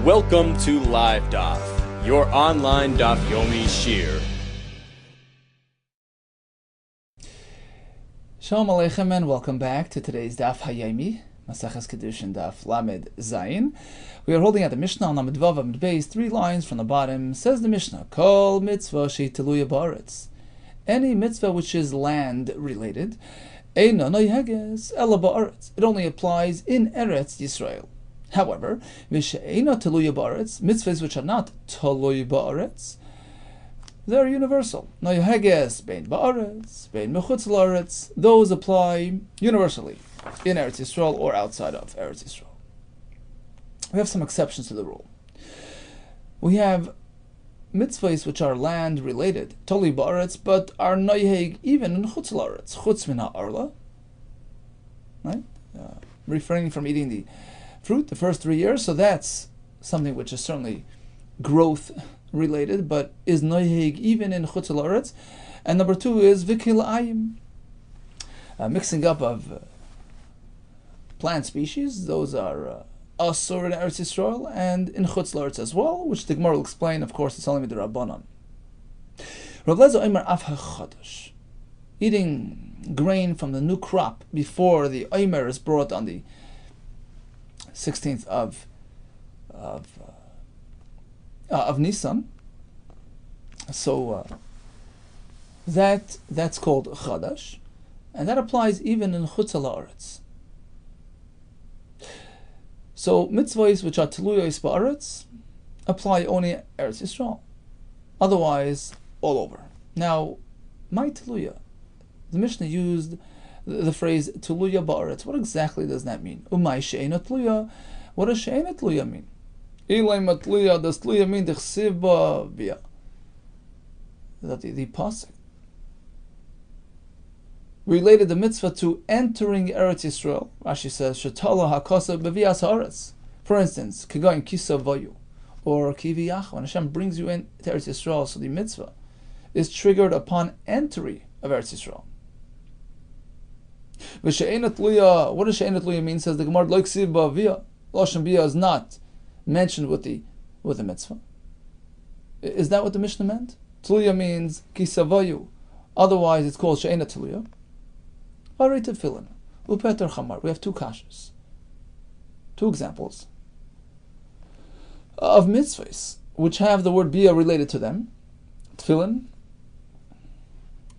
Welcome to Live DAF, your online DAF Yomi Shir. Shalom Aleichem and welcome back to today's DAF Hayomi, Maseches KIDDUSHIN DAF Lamed Zayin. We are holding at the Mishnah on Lamed Vav Amud Beis, 3 lines from the bottom. Says the Mishnah, Kol mitzvah sheiteluya ba'aretz. Any mitzvah which is land related, eina noyheges ela ba'aretz. It only applies in Eretz Yisrael. However, v'she'eina teluya ba'aretz, mitzvahs which are not teluya ba'aretz, they are universal. Noyheges bein ba'aretz, bein mechutz la'aretz. Those apply universally in Eretz Yisrael or outside of Eretz Yisrael. We have some exceptions to the rule. We have mitzvahs which are land related, totally ba'aretz, but are noyheg even in chutz la'aretz, chutz min ha'arla, right? Refraining from eating the fruit the first 3 years, so that's something which is certainly growth related, but is noyheg even in chutz la'aretz. And number 2 is vikil ayim, mixing up of plant species. Those are asur in Eretz Yisrael and in chutz la'aretz as well, which the Gemara will explain. Of course, it's only with the Rabbanan. Rav Lezer Omer af hachadash, eating grain from the new crop before the Omer is brought on the 16th of Nisan. So that's called chadash, and that applies even in chutz la'aretz. So mitzvahs which are teluyos ba'aretz apply only Eretz Yisrael. Otherwise, all over. Now, my teluya, the Mishnah used the phrase teluya ba'aretz. What exactly does that mean? Umay she'eina teluya. What does she'eina teluya mean? Ilay matluya, does teluya mean dechsiv ba'via? That the pasuk related the mitzvah to entering Eretz Yisrael. Rashi says, Shetala hakasa b'vias haaretz. For instance, Kigayin kisa vayu, or kiviyach, when Hashem brings you in to Eretz Yisrael, so the mitzvah is triggered upon entry of Eretz Yisrael. V'she'ena tluya, what does she'ena tluya mean? Says the Gemara, lo ksiv ba'via. Lashon bia is not mentioned with the mitzvah. Is that what the Mishnah meant? Tluya means kisa vayu. Otherwise, it's called she'ena tluya. Ari tefillin, upeter chamar. We have 2 kashas, 2 examples of mitzvahs which have the word bia related to them. Tefillin,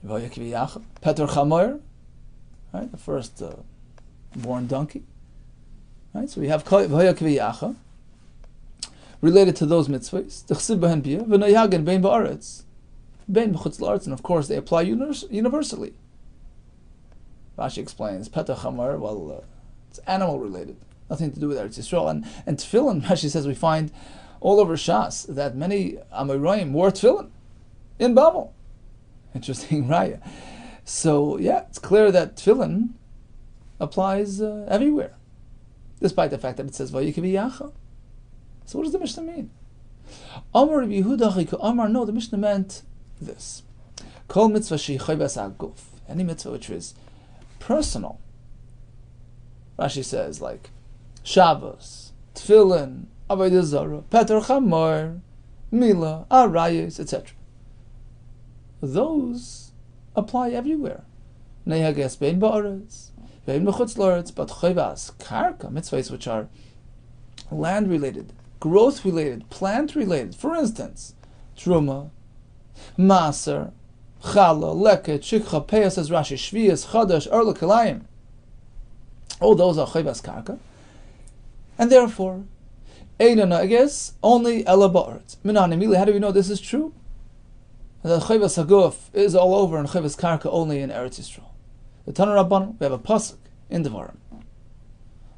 peter chamar, right? The first born donkey, right? So we have v'haya kviyacha related to those mitzvahs. T'chsiv behen bia v'noyagen bein ba'aretz, bein b'chutz la'aretz, and of course they apply universally. Rashi explains, Petach Hamar, well, it's animal related, nothing to do with Eretz Yisrael. And tefillin, Rashi says, we find all over Shas that many Amoraim wore tefillin in Babel. Interesting raya. So, yeah, it's clear that tefillin applies everywhere, despite the fact that it says, Vayikaviyacha. So what does the Mishnah mean? Amar Rabbi Yehuda Amar, no, the Mishnah meant this. Kol mitzvah shi chayvas aguf. Any mitzvah which is personal. Rashi says, like Shabbos, Tefillin, Avodah Zarah, Peter Chamor, Mila, Arayos, etc. Those apply everywhere. Nehages bein ba'aretz, bein mechutz la'aretz, but chayvas karka, mitzvahs which are land related, growth related, plant related. For instance, Truma, Maser, Chala, Leket, Shikha, Peah, says Rashi, Shvias, Chadash, Erla, Kalayim. All those are Chayvas Karka. And therefore, Eina, I guess, only Ela Ba'aretz. Minan, how do we know this is true? That Chayvas Haguf is all over and Chayvas Karka only in Eretz Yisrael. The Tana Rabban, we have a pasuk in Devarim,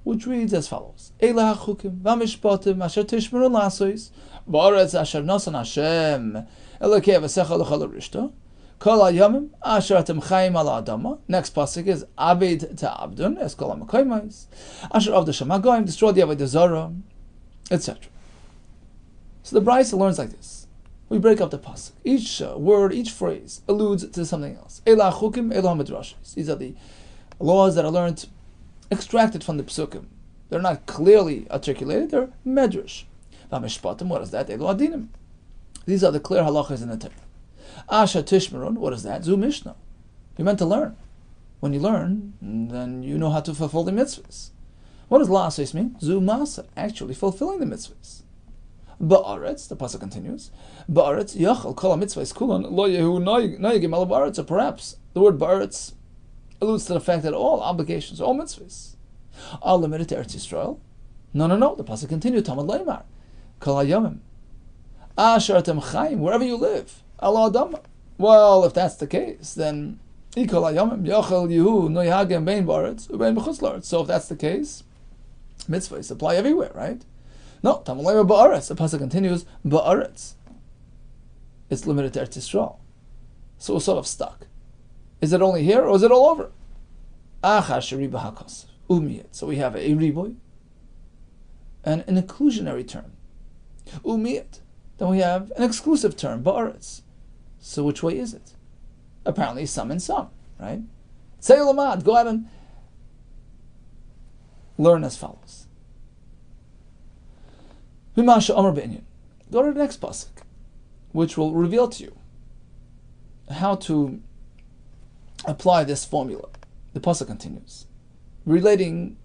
which reads as follows: Eila hachukim v'mishpatim asher tishmeru lasois ba'aretz asher nasan Hashem elokei v'secha l'chol rishta. Kol hayamim asher atem chayim ala adama. Next pasuk is Abed ta'abdun es kol hamakoymos asher avdu shamagoyim, destroy the avodah zarah, etc. So the Brisa learns like this. We break up the pasuk. Each word, each phrase alludes to something else. Eila chukim, eila midrashis. These are the laws that are learned, extracted from the psukim. They're not clearly articulated. They're medrash. V'amishpatim, what is that? Elu adinim. These are the clear halachas in the Torah. Asher tishmerun, what is that? Zu Mishnah. You're meant to learn. When you learn, then you know how to fulfill the mitzvahs. What does la'asos mean? Zu masa, actually fulfilling the mitzvahs. Ba'aretz, the pasuk continues. Ba'aretz yachal kol mitzvahs kulan lo yehu noyegim al ba'aretz. Or perhaps the word ba'aretz alludes to the fact that all obligations, all mitzvahs, are limited to Eretz Yisrael. No. The pasuk continues. Tamad leimar kol hayomim asher atem chayim, wherever you live. Allah Adam. Well, if that's the case, then ikol hayomim yachal yehu noyagim bein ba'aretz ubein b'chutz la'aretz. So if that's the case, mitzvahs apply everywhere, right? No, Tamad leimar ba'aretz. The pasuk continues. Ba'aretz. It's limited to Eretz Yisrael. So we're sort of stuck. Is it only here or is it all over? So we have a riboy and an inclusionary term. Umiyat. Then we have an exclusive term, ba'aretz. So which way is it? Apparently some and some, right? Say ulamad, go out and learn as follows. Mimasha Amar Be'inyan. Go to the next pasuk, which will reveal to you how to apply this formula. The pasuk continues, relating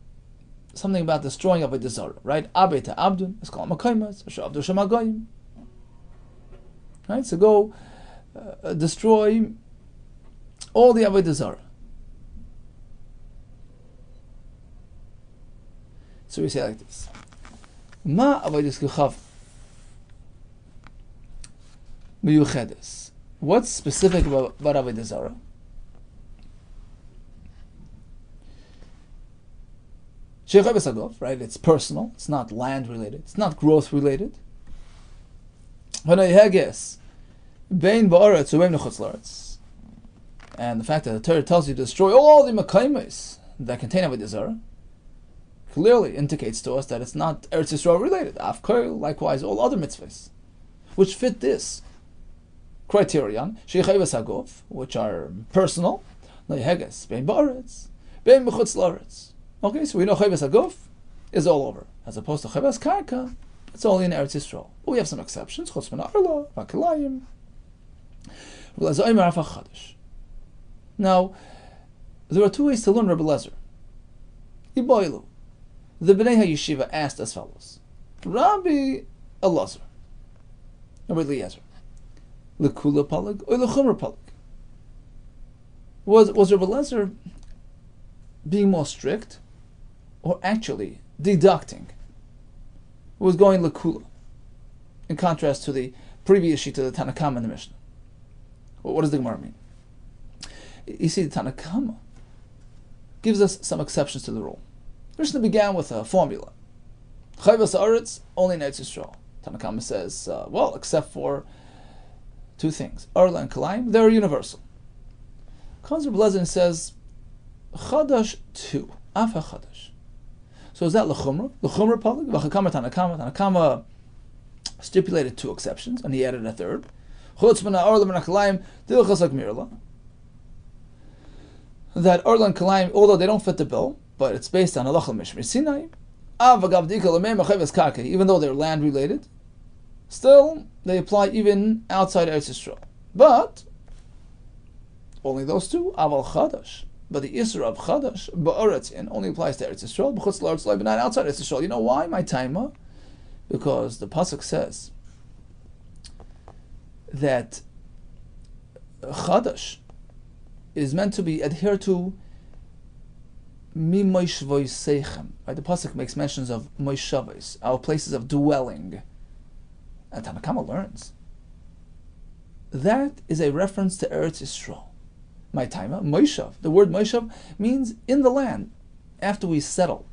something about destroying avodah zarah, right? Abeta abdun is called makaymas, abdu shemagayim. Right? So go destroy all the avodah zarah. So we say like this: Ma avodas kuchav miyuchedes. What's specific about avodah zarah? Right? It's personal. It's not land related. It's not growth related. And the fact that the Torah tells you to destroy all the makaymes that contain avodah zarah clearly indicates to us that it's not Eretz Yisrael related. Afkoil, likewise, all other mitzvahs, which fit this criterion, which are personal, okay, so we know Chayvas Haguf is all over, as opposed to Chayvas Karka, it's only in Eretz Yisrael. But we have some exceptions, Chutz min Arla, Vakilayim. Now, there are two ways to learn Rabbi Lezer. Iboilu. The Bnei HaYeshiva asked as follows: Rabbi Elazar, Rabbi Eliezer, Lekula Palag or Lechumra Palag? Was Rabbi Lezer being more strict, or actually deducting? Was going Lekula, in contrast to the previous sheet of the Tanakama in the Mishnah. Well, what does the Gemara mean? You see, the Tanakama gives us some exceptions to the rule. Mishnah began with a formula. Chayvas Haaretz, only in Eretz Yisrael. Tanakama says, well, except for two things. Arla and Kalayim, they're universal. Comes Rabbi Lezer and says, Chadash too. Afa Chadash. So is that L'chumra? L'chumra Palag? V'chakama Tanakama. Tanakama stipulated two exceptions, and he added a third. Chutz min ha'arla min ha'kalayim, dilchas ha'gmirla. That Arla and Kalayim, although they don't fit the bill, but it's based on Halachah Mishmir Sinai, even though they're land related, still they apply even outside Eretz Yisrael. But only those two, Aval Chadash. But the Isra of Chadash, Ba'aretz, only applies to Eretz Yisrael, B'chutz la'aretz, but not outside Eretz Yisrael. You know why, my taima? Because the pasuk says that Chadash is meant to be adhered to Mi moishvoi seichem. Right? The pasuk makes mentions of moishavos, our places of dwelling. And Tanakama learns that is a reference to Eretz Yisrael. My taima, moishav. The word moishav means in the land after we settle.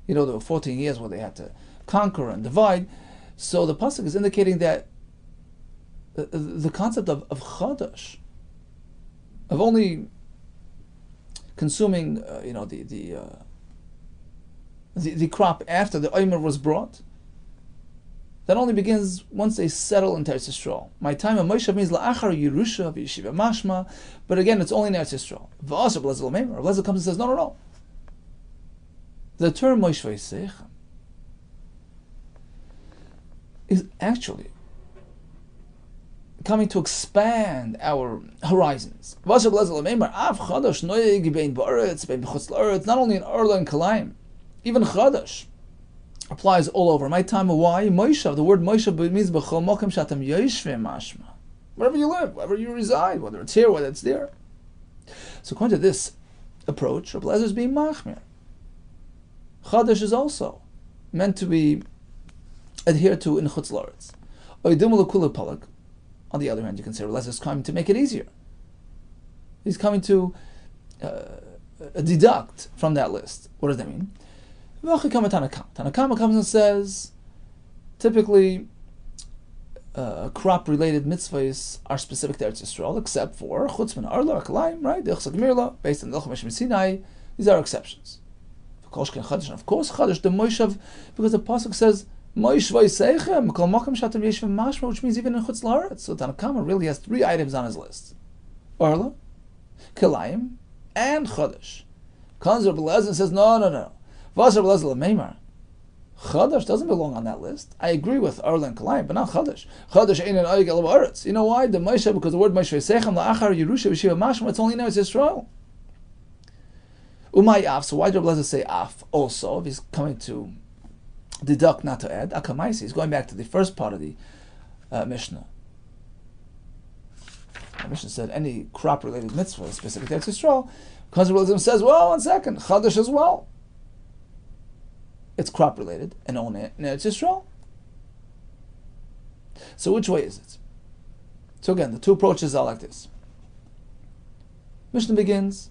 You know, there were 14 years where they had to conquer and divide. So the pasuk is indicating that the concept of chadash, of only consuming, the crop after the Omer was brought, that only begins once they settle in Eretz Yisrael. My time of Moshe means la'achar Yerusha v'yeshiva mashma, but again, it's only in Eretz Yisrael. V'asher Blazer l'meimer. Blazer comes and says, no. The term Moshe Seichem is actually coming to expand our horizons. Not only in Erla and Kalayim, even Chadash applies all over. My time of why? Moshav. The word Moshav means b'chol mokem shatam yoshvim mashma. Wherever you live, wherever you reside, whether it's here, whether it's there. So according to this approach, Rabbi Eliezer is being machmir. Chadash is also meant to be adhered to in Chutz La'aretz. On the other hand, you can say Rabbi Eliezer is coming to make it easier. He's coming to deduct from that list. What does that mean? Tanakama comes and says, typically, crop-related mitzvahs are specific to Eretz Yisrael, except for Chutz min Arla, Akalayim, right? Based on the Ilchah Sinai. These are exceptions. Of course, Chadash, the Moshav, because the pasuk says, which means even in Chutz La'aretz. So Tanakama really has 3 items on his list: Arla, Kalayim, and Chadash. Comes Rabbi Eliezer and says, no. Chadash doesn't belong on that list. I agree with Arla and Kalayim, but not Chadash. Chadash ain't an oig el ba'aretz. You know why? The Moshe, because the word Moshe Sechem la'achar Yerusha v'shiva mashma, it's only now it's Yisrael. Umay af. So why did Rabbi Eliezer say af also? If he's coming to deduct, not to add. Akamaisi. He's going back to the first part of the Mishnah. The Mishnah said any crop-related mitzvah is specific to Eretz Yisrael. Because Rabbi Eliezer says, well, 1 second, Chadash as well. It's crop-related and only in Eretz Yisrael. So which way is it? So again, the 2 approaches are like this. Mishnah begins,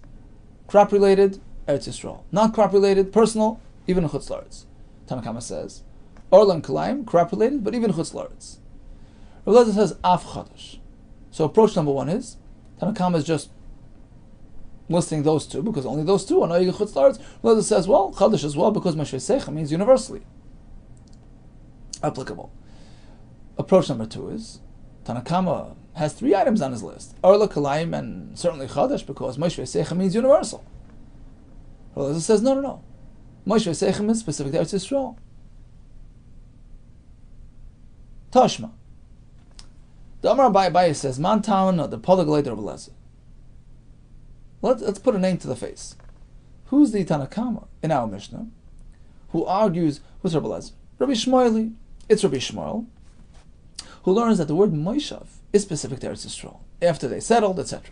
crop-related, Eretz Yisrael. Not crop-related, personal, even in Chutz La'aretz. Tanakama says, Orla and Kalayim, crop-related, but even Chutz La'aretz. Rabbi Eliezer says, Af Chadash. So approach number 1 is, Tanakama is just listing those 2, because only those 2 are Noyeg Chutz La'aretz. Rabbi Eliezer says, well, Chadash as well, because Mashvei Seicha means universally applicable. Approach number 2 is, Tanakama has 3 items on his list: Orla, Kalayim, and certainly Chadash, because Mashvei Seicha means universal. Rabbi Eliezer says, no. Moshe Sechem is specific to Eretz Yisrael. Tashma. The Amar Abaye says, Man Tawana, the Polyglot of Rabbi Eliezer. Let's put a name to the face. Who's the Tanakama in our Mishnah who argues with Rabbi Eliezer? Rabbi Shmueli. It's Rabbi Shmuel, who learns that the word Moshav is specific to Eretz Yisrael after they settled, etc.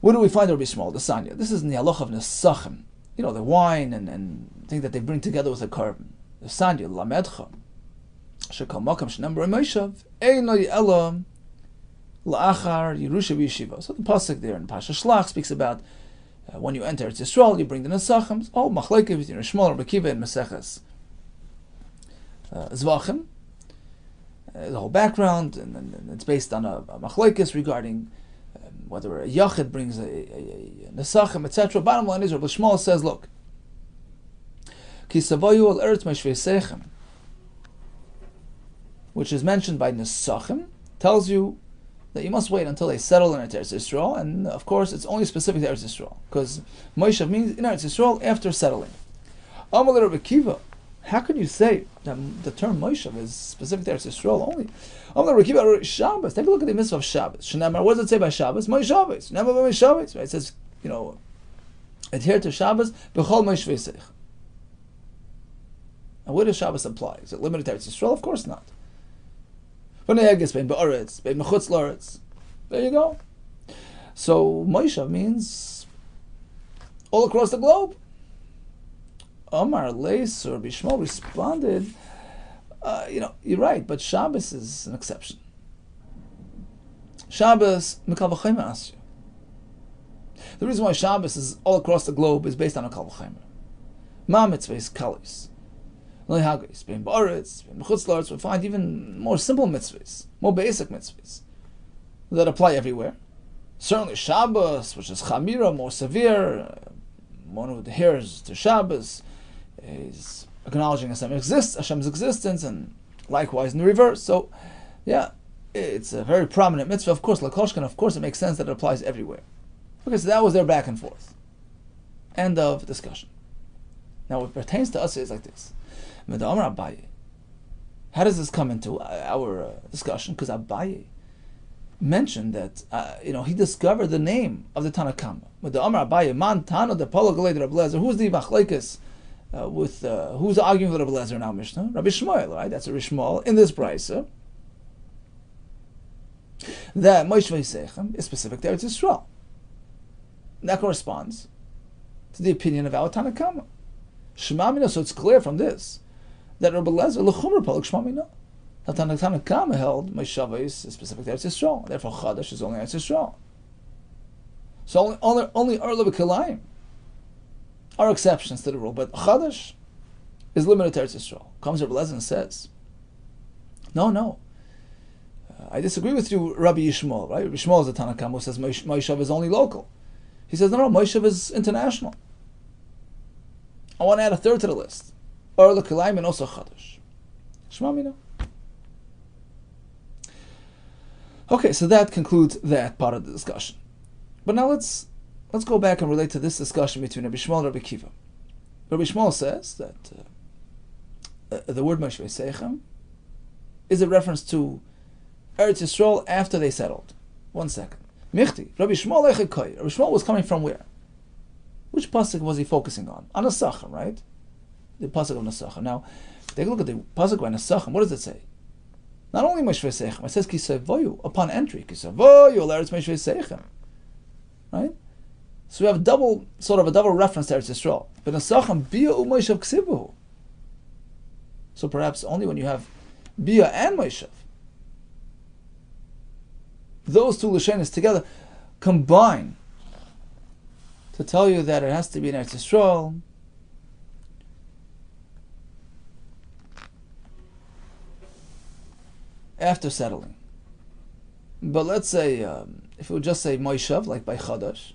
Where do we find Rabbi Shmuel, the Sanya? This is in the Halacha of Nesachim. You know, the wine and thing that they bring together with a carbon. The Sanya, Lamedcha. Shekal Makam Shenamber Moshav. Einoi Elam La'achar Yerusha V'Yeshiva. So the pasuk there in Pasha Shlach speaks about when you enter Eretz Yisrael, you bring the Nesachim. Oh, Machlekes between Shmuel and Rabbi Kiva and Maseches Zvachim. The whole background, and it's based on a Machlekes regarding whether a Yachid brings a Nesachim, etc. Bottom line is, Rabbi Shmuel says, look, Ki Savayu al Eretz Mashvei Sechem, which is mentioned by Nesachim, tells you that you must wait until they settle in Eretz Yisrael, and of course it's only specific to Eretz Yisrael, because Moshav means in Eretz Yisrael after settling. Amal Rabbi Kiva, how can you say that the term Moshav is specific to Eretz Yisrael only? Amal Rabbi Kiva, Shabbos, take a look at the mitzvah of Shabbos. Shnamar, what does it say by Shabbos? Moshav. Never by Shabbos. Right? It says, adhere to Shabbos, b'chol Moshe Seich. And where does Shabbos apply? Is it limited to Eretz Yisrael? Of course not. There you go. So Moshav means all across the globe. Omar Leis or Rabbi Shmuel responded, you're right, but Shabbos is an exception. Shabbos, Mikal V'Chaymer Asya. The reason why Shabbos is all across the globe is based on a Kal V'Chaymer. Ma mitzvah is Kalis. We find even more simple mitzvahs, more basic mitzvahs that apply everywhere. Certainly Shabbos, which is Chamira, more severe. One who adheres to Shabbos is acknowledging Hashem's existence, and likewise in the reverse. So, yeah, it's a very prominent mitzvah. Of course, Lakoshkan, of course, it makes sense that it applies everywhere. Okay, so that was their back and forth. End of discussion. Now, what pertains to us is like this. How does this come into our discussion? Because Abaye mentioned that he discovered the name of the Tanakama. With the Amar Abaye, Man Tano de Polo Galei Rabbi Lezer. Who's the Machlekes who's arguing with Rabbi Lezer now, Mishnah? Rabbi Shmuel, right? That's a Rishmol in this brisa. That Moshe V'Yisechem is specific to Eretz Yisrael. That corresponds to the opinion of our Tanakama. Shemamina, so it's clear from this that Rabbi Lezer l'chumra palak Shemamina. That Tanakama held Moshe is specific to Eretz Yisrael. Therefore, Chadash is only Eretz Yisrael. So only Erla B'Kalayim are exceptions to the rule, but Chadash is limited to Eretz Yisrael. Comes Rabbi Lezer and says, no. I disagree with you, Rabbi Yishmael, right? Rabbi Yishmael is the Tanakam who says Moshe is only local. He says, no, Moshe is international. I want to add a third to the list. Or L'Kilayim and also Chadash. Shema Mina. Okay, so that concludes that part of the discussion. But now let's go back and relate to this discussion between Rabbi Yishmael and Rabbi Kiva. Rabbi Yishmael says that the word Moshe Seichem is a reference to Eretz Yisrael after they settled. 1 second. Michti, Rabbi Shmuel Echekoi. Rabbi Shmuel was coming from where? Which pasuk was he focusing on? On Nesachim, right? The pasuk of Nesachim. Now, take a look at the pasuk by Nesachim. What does it say? Not only Moshe Seichem, it says Kisavoyu upon entry. Kisavoyu Eretz Moshe Seichem. Right? So we have a double reference to Eretz Yisrael. But Nesachim Bia Moshe Ksibuhu. So perhaps only when you have Bia and Moshe, those two Lashonos together combine to tell you that it has to be in Eretz Yisrael. After settling. But let's say, if it would just say Moishav, like by Chadash,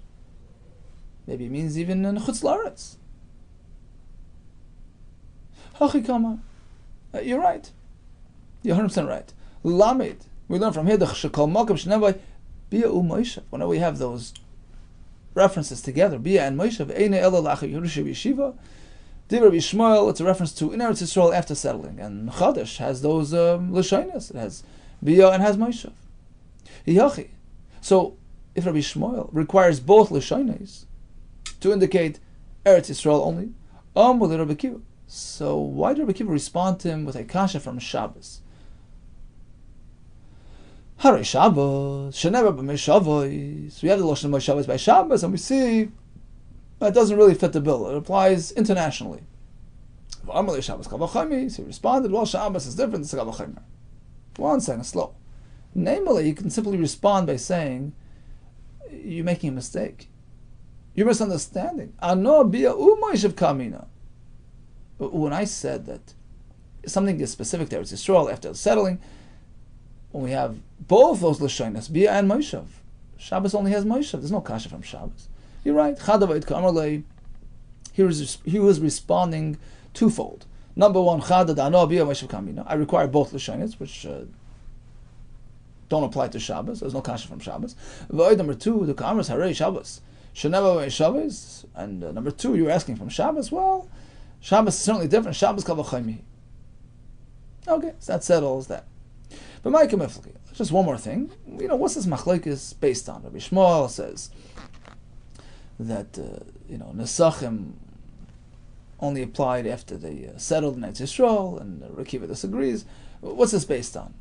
maybe it means even in Chutz La'aretz. Hachikama. You're right. You're 100% right. Lamed. We learn from here the Shekol Makam Shnevai Bia U Moishav. Whenever we have those references together, Bia and Moishav, Eine Ela Lacha Yerusha Yeshiva, Rabbi Yishmael, it's a reference to in Eretz Yisrael after settling. And Chadash has those Lashonos. It has Bia and has Moishav. Hiyachi. So, if Rabbi Yishmael requires both Lashonos to indicate Eretz Yisrael only, will Rabbi Kiva. So, why did Rabbi Kiva respond to him with a kasha from Shabbos? Hare Shabbos, Sheneva b'Meshavos. So we have the Lashon of Shabbos by Shabbos, and we see that doesn't really fit the bill. It applies internationally. So he responded, well, Shabbos is different than Kavachimer. 1 second, slow. Namely, you can simply respond by saying, you're making a mistake. You're misunderstanding. When I said that something is specific to Eretz Yisrael after settling, when we have both those Lashonos, Bia and Moshav, Shabbos only has Moshav. There's no kasha from Shabbos. You're right. He was responding twofold. Number one, I require both Lashonos, which don't apply to Shabbos. There's no kasha from Shabbos. Number two, the Kamras Harei Shabbos. Shabbos. And number two, you're asking from Shabbos. Well, Shabbos is certainly different. Shabbos Kavachimer. Okay, so that settles that. But Ma'ika Mifleki, just one more thing. What's this machlokes based on? Rabbi Shmuel says that Nesachim only applied after they settled in Eretz Yisrael, and Rabbi Kiva disagrees. What's this based on?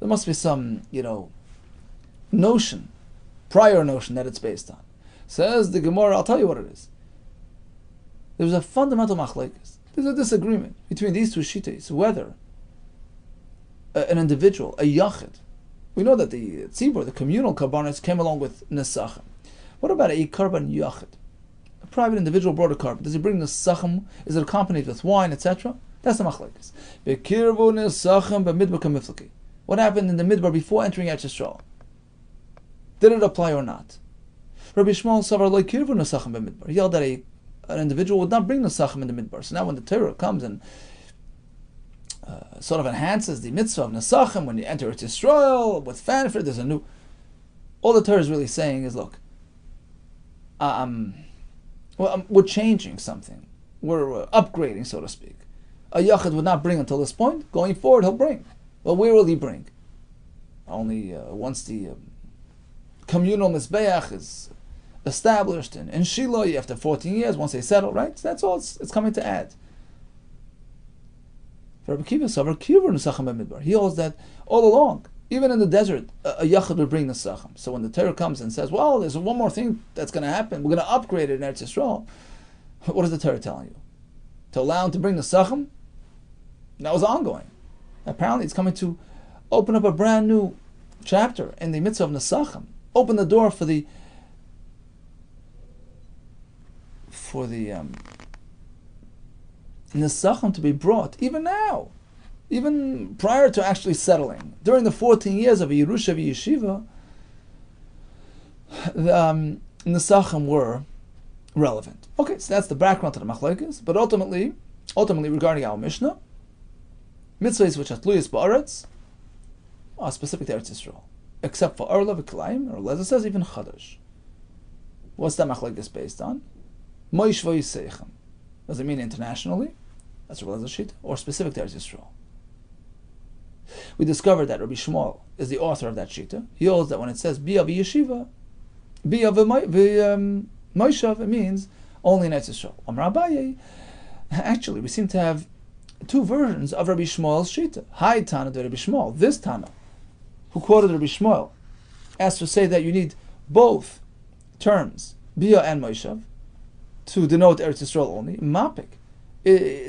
There must be some, prior notion that it's based on. Says the Gemara, I'll tell you what it is. There's a fundamental machlokes. There's a disagreement between these two shittas, whether an individual, a yachid. We know that the tzibur, the communal karbanos, came along with nesachim. What about a karban yachid? A private individual brought a karban. Does he bring nesachim? Is it accompanied with wine, etc.? That's the machlokes. Bekirvu nesachim b'midbar kamifleki. What happened in the midbar before entering Eretz Yisrael? Did it apply or not? Rabbi Shmuel savar lo kirvu nesachim b'midbar. He held that an individual would not bring nesachim in the midbar. So now when the Torah comes and sort of enhances the mitzvah of Nesachim when you enter Eretz Yisrael with fanfare, there's a new. All the Torah is really saying is, look, we're changing something. we're upgrading, so to speak. A yachid would not bring until this point. Going forward, he'll bring. Well, where will he bring? Only once the communal mizbeach is established in Shiloh after 14 years, once they settle, right? So that's all it's coming to add. For Rabbi Kiva, he holds that all along, even in the desert, a yachid would bring the sachem. So when the Torah comes and says, well, there's one more thing that's going to happen, we're going to upgrade it in Eretz Yisrael, what is the Torah telling you? To allow him to bring the sachem? That was ongoing. Apparently it's coming to open up a brand new chapter in the mitzvah of Nesachim. Open the door for the Nesachim to be brought, even now, even prior to actually settling. During the 14 years of a Yerusha Yeshiva, the Nesachim were relevant. Okay, so that's the background to the Machlokes, but ultimately regarding our Mishnah, mitzvahs which are tluyos ba'aretz are specific to Eretz Yisrael, except for Orla v'Kilayim, or as it says, even Chadash. What's that Machlokes based on? Moish v'Yiseichem. Does it mean internationally? That's Rabbi Yehuda, or specific to Eretz Yisrael? We discovered that Rabbi Shmuel is the author of that shita. He holds that when it says Bia v'Yeshiva, Bia v'Moishav, it means only in Eretz Yisrael. Amar Abaye, actually, we seem to have two versions of Rabbi Shmuel's shita. Hi Tana de Rabbi Shmuel. This Tana, who quoted Rabbi Shmuel, asked to say that you need both terms, Bia and Moishav, to denote Eretz Yisrael only. Mapik.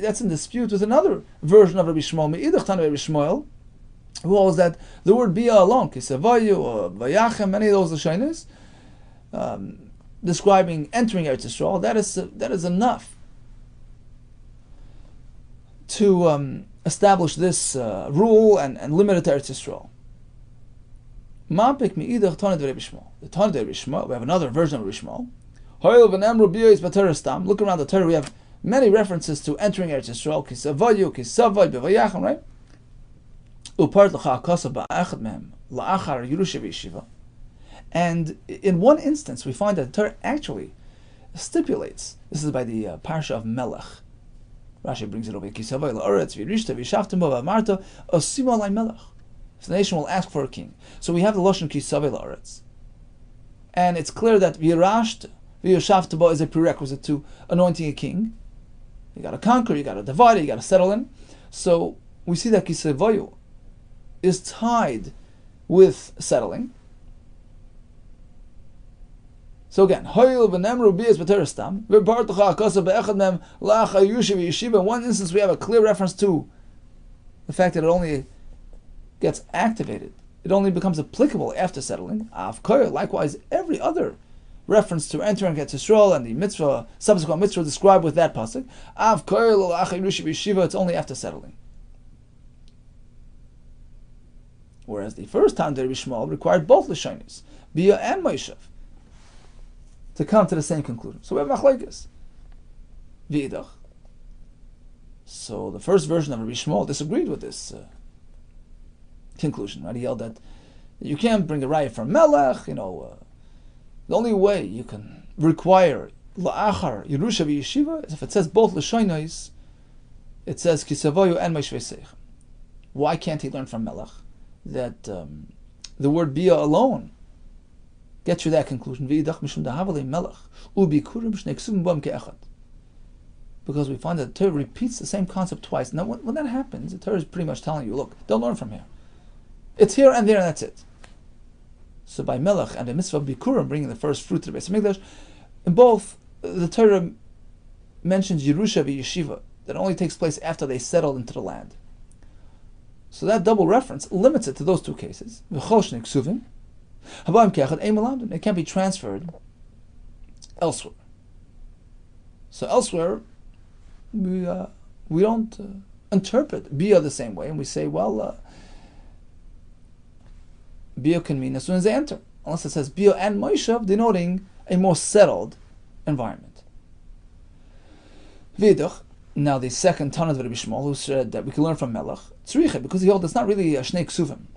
That's in dispute with another version of Rabbi Shmuel. Me'idach Tana Rabbi Shmuel, who holds that the word Bia alone, Kisavayu or Vayachem, many of those Lashonos, describing entering Eretz Yisrael, that is enough to establish this rule and limit it to Eretz Yisrael. Mapik Me'idach Tana Rabbi Shmuel. The Tana Rabbi Shmuel, we have another version of Rabbi Shmuel. Look around the Torah, we have many references to entering Eretz Yisrael, Kisavayu, Kisavay, B'Vayachem, right? And in one instance, we find that the Torah actually stipulates, this is by the Parsha of Melech. Rashi brings it over, Kisavay la'aretz, v'yirishta, v'yishaftem bo v'amarta, osima alay melech. So the nation will ask for a king. So we have the Lashon Kisavay la'aretz. And it's clear that v'yirashta, v'yishaftem bo is a prerequisite to anointing a king. You got to conquer, you got to divide it, you got to settle in. So we see that Kisavayu is tied with settling. So again, in one instance we have a clear reference to the fact that it only gets activated. It only becomes applicable after settling. Likewise, every other reference to entering Eretz Yisrael and the mitzvah, subsequent mitzvah described with that pasuk, it's only after settling. Whereas the first time Rabbi Shmuel required both Lashonos, Bia and Moishav, to come to the same conclusion. So we have Machlokes. V'idach. So the first version of Rabbi Shmuel disagreed with this conclusion. Right? He held that you can't bring a raya from Melech. The only way you can require la'achar Yerusha v'Yeshiva is if it says both Lashonos. It says Kisavayu and Moishav Seich. Why can't he learn from Melech that the word Bia alone gets you that conclusion? Because we find that the Torah repeats the same concept twice. Now, when that happens, the Torah is pretty much telling you, look, don't learn from here. It's here and there, and that's it. So by Melech and the mitzvah of Bikurim, bringing the first fruit to the Beis Hamikdash, in both, the Torah mentions Yerusha v'Yeshiva, that only takes place after they settled into the land. So that double reference limits it to those two cases. It can't be transferred elsewhere. So elsewhere, we don't interpret Bia the same way, and we say, well, Bia can mean as soon as they enter, unless it says Bia and Moishav, denoting a more settled environment. Vidach. Now the second Tana of Rabbi Shmuel, who said that we can learn from Melech, Tzricha, because he held it's not really a Shnei Ksuvim.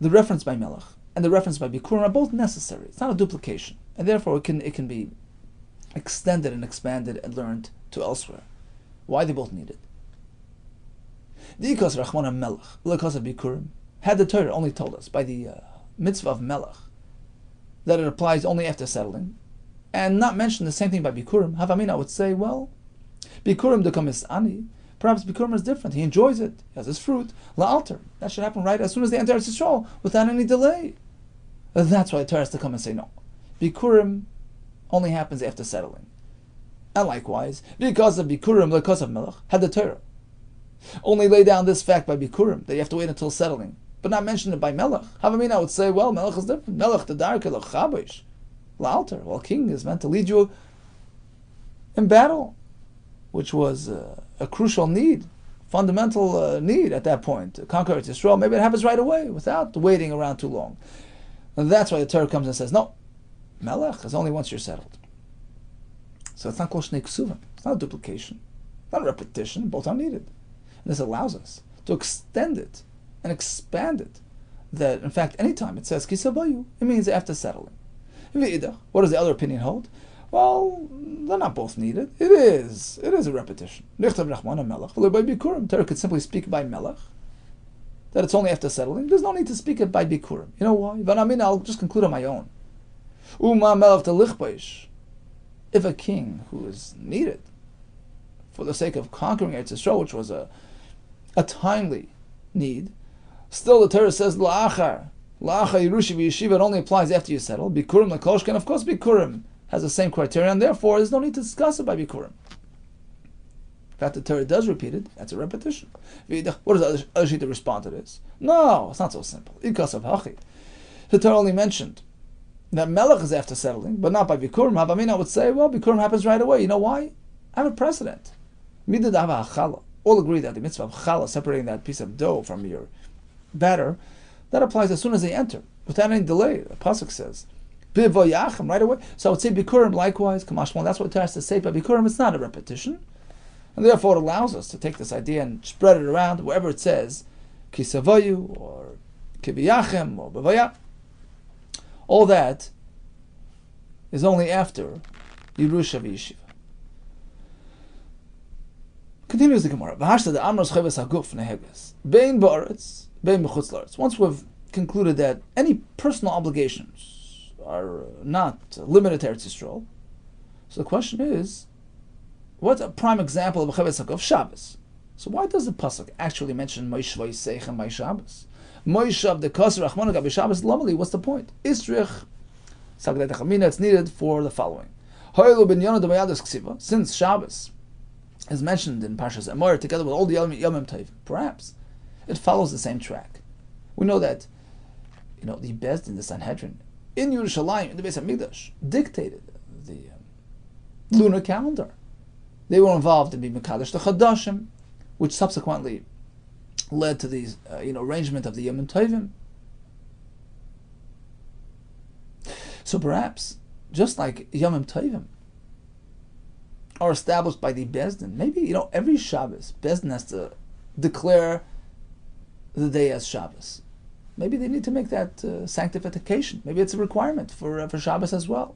The reference by Melech and the reference by Bikurim are both necessary. It's not a duplication, and therefore it can be extended and expanded and learned to elsewhere. Why they both needed? Because Rachmana Melech, because of Bikurim, had the Torah only told us by the mitzvah of Melech that it applies only after settling, and not mention the same thing by Bikurim, Havamina would say, well, Bikurim dekam is ani. Perhaps Bikurim is different. He enjoys it. He has his fruit. La'alter. That should happen right as soon as they enter Eretz Yisrael, without any delay. That's why the Torah has to come and say no. Bikurim only happens after settling. And likewise, because of Bikurim, because of Melech, had the Torah only lay down this fact by Bikurim, that you have to wait until settling, but not mention it by Melech. Havamina would say, well, Melech is different. Melech the darke l'chabish. La'alter. Well, king is meant to lead you in battle, which was a crucial need, fundamental need at that point. To conquer Israel, maybe it happens right away without waiting around too long. And that's why the Torah comes and says, no, Melech is only once you're settled. So it's not called Shnei Ksuvim. It's not a duplication. It's not a repetition. Both are needed. And this allows us to extend it and expand it. That, in fact, anytime it says Kisavayu, it means after settling. What does the other opinion hold? Well, they're not both needed. It is a repetition. Torah could simply speak by Melech, that it's only after settling. There's no need to speak it by Bikurim. You know why? I'll just conclude on my own. If a king who is needed for the sake of conquering Eretz Yisrael, which was a timely need, still the Torah says la'achar Yerushi v'yeshiva, it only applies after you settle. Bikurim l'kolshken, of course Bikurim has the same criteria, and therefore there's no need to discuss it by Bikurim. In fact, the Torah does repeat it. That's a repetition. What does other Shita respond to this? No, it's not so simple. Ikas of Hachi. The Torah only mentioned that Melech is after settling, but not by Bikurim. Havamina would say, well, Bikurim happens right away. You know why? I have a precedent. All agree that the mitzvah of challah, separating that piece of dough from your batter, that applies as soon as they enter, without any delay. The pasuk says, "Bivoyachim," right away. So I would say Bikurim likewise. Kamashmon. That's what the Torah has to say. But Bikurim, it's not a repetition, and therefore it allows us to take this idea and spread it around wherever it says Kisavayu or Kiviyachim or Bivoyach. All that is only after Yerusha v'Yeshiva. Continues the Gemara. Once we've concluded that any personal obligations are not limited to Eretz Yisrael, so the question is, what's a prime example of a Cheves HaGuf? Shabbos. So why does the pasuk actually mention Moshe Vayseichem by Shabbos? Moshe of the Kasser Rachmana Gabi Shabbos Lomali. What's the point? Isrich Sagdei Techamina. It's needed for the following. Since Shabbos is mentioned in Parshas Emor together with all the Yomim Tov, perhaps it follows the same track. We know that, the Bezdin, the Sanhedrin, in Yerushalayim, in the Beis HaMikdash, dictated the lunar calendar. They were involved in being Mekadosh the KIDDUSHIN, which subsequently led to the arrangement of the Yomim Tovim. So perhaps, just like Yomim Tovim are established by the Bezdin, maybe, every Shabbos, Bezdin has to declare the day as Shabbos. Maybe they need to make that sanctification. Maybe it's a requirement for Shabbos as well.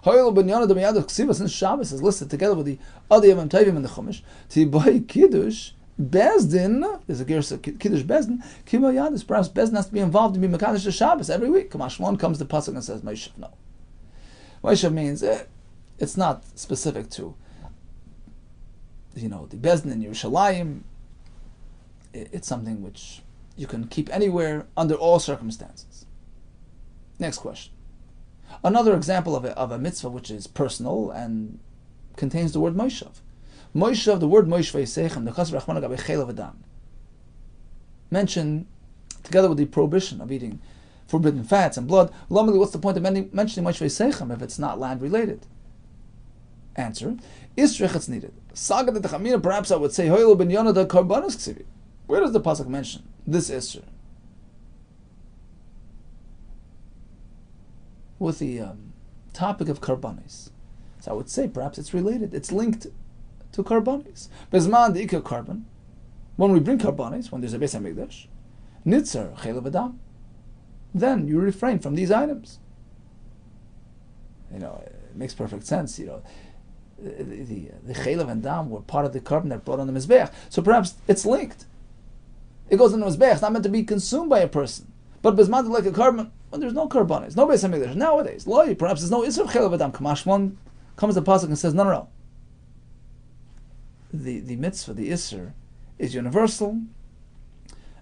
Since Shabbos is listed together with the other Yom Tovim in the Chumash, Tiboy Kiddush Bezdin, there's a Gersa Kiddush Bezdin, Kibayadis, perhaps Bezdin has to be involved in being Mekadosh to Shabbos every week. Kamashmon comes the pasuk and says Moshe. No. Moshe means it's not specific to the Bezdin in Yerushalayim. It's something which you can keep anywhere under all circumstances. Next question. Another example of a mitzvah which is personal and contains the word Moshav. Moshav, the word Moshe Vayseichem, the Chas Rachmana Gabi Chelav Adam, mentioned together with the prohibition of eating forbidden fats and blood. Lomeli, what's the point of mentioning Moshe Vayseichem if it's not land related? Answer: Isrich, it's needed. Saga de Techamina, perhaps I would say Hoyel ben Yonah da Karbanos Ksivi. Where does the pasuk mention this Isser? With the topic of Karbanis. So I would say perhaps it's related. It's linked to Karbanis. Bezman the Ikar Karban. When we bring Karbanis, when there's a Beis HaMikdash, Nitzer Chelav Adam, then you refrain from these items. It makes perfect sense. the chaylev and dam were part of the carbon that brought on the mizbeach. So perhaps it's linked. It goes into the mizbeach. It's not meant to be consumed by a person. But bezman like a carbon, when there's no carbonis, no beis hamikdash nowadays. Perhaps there's no isra chaylev and dam. Kamashmon comes the pasuk and says no. The mitzvah, the isra, is universal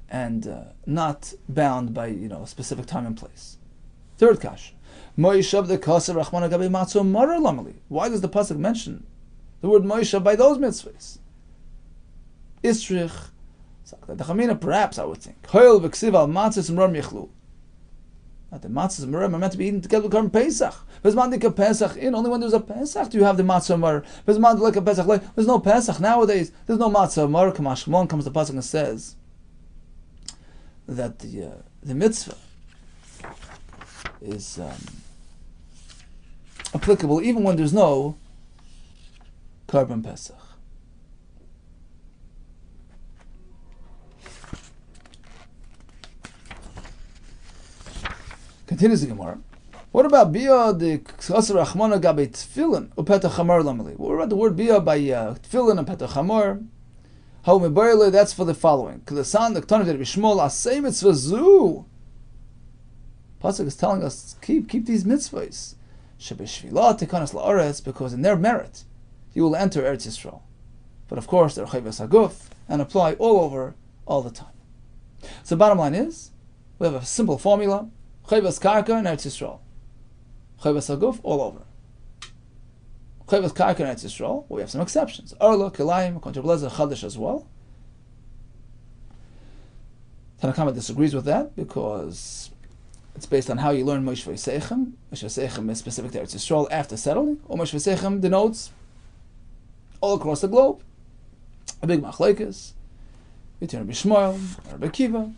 and not bound by a specific time and place. Third kasha. Why does the pasuk mention the word Moisha by those mitzvahs? Isrich, perhaps I would think. That the matzahs and merim are meant to be eaten together with Korban Pesach. Only when there's a Pesach do you have the matzah mar. There's no Pesach nowadays. There's no matzah mar. Kamashmon comes the pasuk and says that the mitzvah is applicable even when there's no Korban Pesach. Continues the Gemara. What about bia the kasar achmana gabe tefillin upetach hamar lamali? What about the word bia by tefillin and petach hamar? How mebarele? That's for the following. K'lesan the k'tanav Rabbi Shmuel asay mitzvah zu. Pasuk is telling us keep these mitzvahs. Shebeshvilah tekanas la'aretz, because in their merit you will enter Eretz Yisrael. But of course they're chayvas haguf and apply all over all the time. So bottom line is we have a simple formula. Chayvas karka and Eretz Yisrael. Chayvas haguf all over. Chayvas karka and Eretz Yisrael, we have some exceptions. Arla, Kilayim, Kontrablezer, Chadash as well. Tanakama disagrees with that because it's based on how you learn Moshe V'Seichem. Moshe V'Seichem is specific to Eretz Yisrael after settling, or Moshe V'Seichem denotes all across the globe. A big machlekes between Rabbi Shmuel and Rabbi Kiva.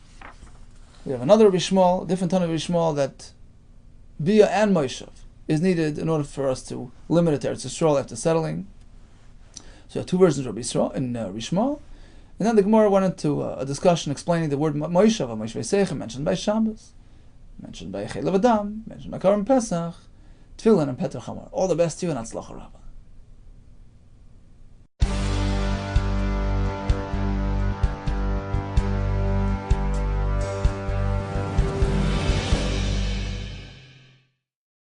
We have another Rabbi Shmuel, a different ton of Rabbi Shmuel, that Bia and Moshe is needed in order for us to limit it to Eretz Yisrael after settling. So you have two versions of Rabbi Yisrael and Rabbi Shmuel. And then the Gemara went into a discussion explaining the word Moshe V'Seichem, mentioned by Shabbos, mentioned by Chaylev Adam, mentioned by Korban Pesach, Tefillin and Petach Hamar. All the best to you and Atzlacha Rabbah.